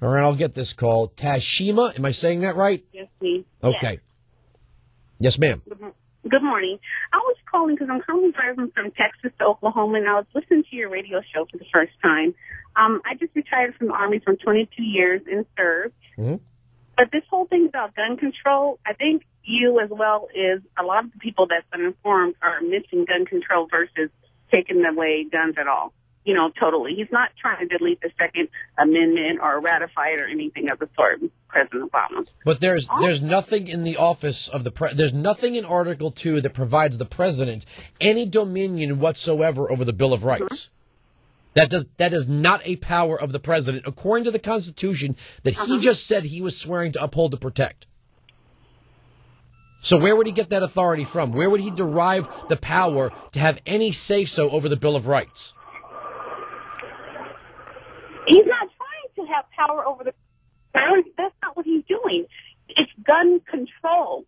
All right, I'll get this call. Kashima, am I saying that right? Yes, please. Okay. Yes, ma'am. Good morning. I was calling because I'm currently driving from Texas to Oklahoma, and I was listening to your radio show for the first time. I just retired from the Army from 22 years and served. Mm-hmm. But this whole thing about gun control, I think you as well as a lot of the people that's been informed are missing gun control versus taking away guns at all. You know, totally. He's not trying to delete the Second Amendment or ratify it or anything of the sort, President Obama. But there's nothing in the office of the there's nothing in Article 2 that provides the president any dominion whatsoever over the Bill of Rights. Mm-hmm. That is not a power of the president, according to the Constitution that he just said he was swearing to uphold and protect. So where would he get that authority from? Where would he derive the power to have any say-so over the Bill of Rights? He's not trying to have power over the gun. That's not what he's doing. It's gun control.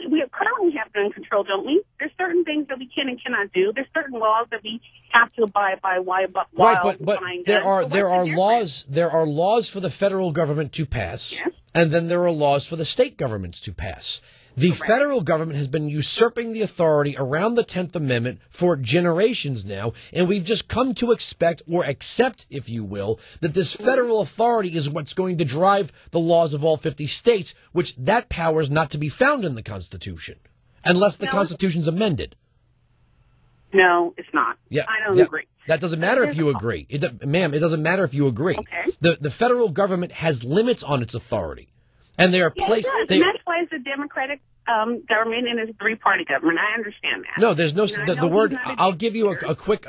We currently have gun control, don't we? There's certain things that we can and cannot do. There's certain laws that we have to abide by. Right, but there are laws for the federal government to pass, yes, and then there are laws for the state governments to pass. The Correct. Federal government has been usurping the authority around the 10th Amendment for generations now, and we've just come to expect or accept, if you will, that this federal authority is what's going to drive the laws of all 50 states, which that power is not to be found in the Constitution, unless the Constitution's amended. No, it's not. Yeah, I don't agree. That doesn't matter if you agree. Ma'am, it doesn't matter if you agree. Okay. The federal government has limits on its authority. And they are placed. And that's why it's a Democratic government and it's a three-party government. I understand that. No, there's no the word. I'll give you a quick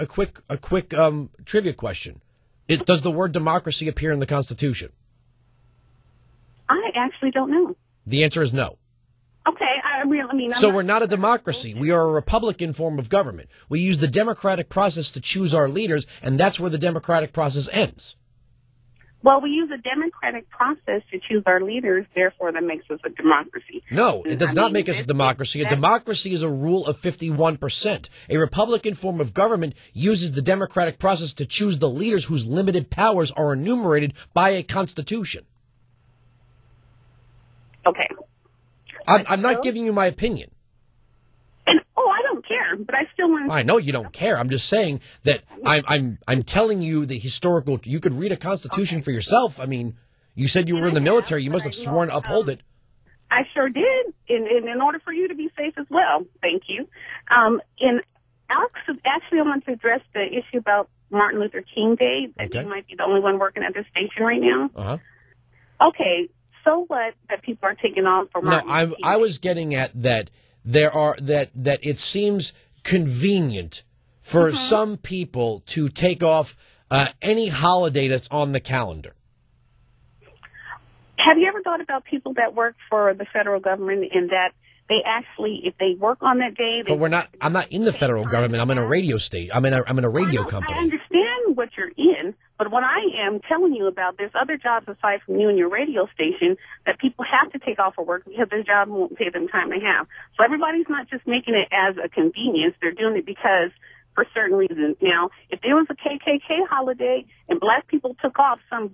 trivia question. Does the word democracy appear in the Constitution? I actually don't know. The answer is no. Okay, so we're not a democracy. We are a Republican form of government. We use the democratic process to choose our leaders, and that's where the democratic process ends. Well, we use a democratic process to choose our leaders, therefore that makes us a democracy. No, it does not make us a democracy. A democracy is a rule of 51%. A Republican form of government uses the democratic process to choose the leaders whose limited powers are enumerated by a constitution. Okay. I'm not giving you my opinion. I don't care, but I still want to... I know you don't care. I'm just saying that I'm telling you the historical... You could read a constitution for yourself. I mean, you said you were in the military. You must have sworn to uphold it. I sure did, in order for you to be safe as well. Thank you. And Alex, actually, I want to address the issue about Martin Luther King Day. That you might be the only one working at this station right now. Uh-huh. Okay, so what that people are taking off for Martin Luther King Day? I was getting at that... that it seems convenient for some people to take off any holiday that's on the calendar. Have you ever thought about people that work for the federal government and that they actually, if they work on that day, I'm not in the federal government. I'm in a radio state. I'm in a radio company. I understand what you're in, but what I am telling you about, there's other jobs aside from you and your radio station that people have to take off of work because their job won't pay them time to have. So everybody's not just making it as a convenience. They're doing it because for certain reasons. Now, if there was a KKK holiday and black people took off, some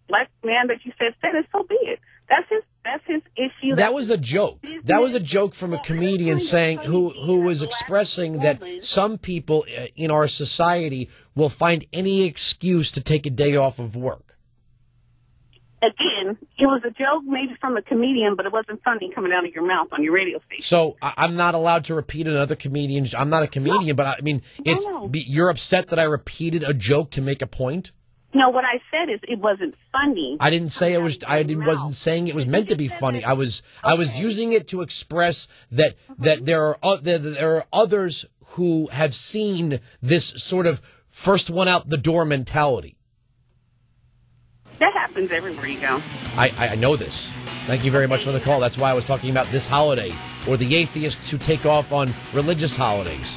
black man that you said it, so be it. That's his issue. That was a joke. That was a joke from a comedian saying who was expressing that some people in our society will find any excuse to take a day off of work. Again, it was a joke maybe from a comedian, but it wasn't funny coming out of your mouth on your radio station. So I'm not allowed to repeat another comedian. I'm not a comedian, but I mean, you're upset that I repeated a joke to make a point? No, what I said is it wasn't funny. I didn't say it was. Wasn't saying it was meant to be funny. I was using it to express that there are others who have seen this sort of first one out the door mentality. That happens everywhere you go. I know this. Thank you very much for the call. That's why I was talking about this holiday, or the atheists who take off on religious holidays,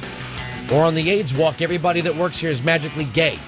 or on the AIDS walk. Everybody that works here is magically gay.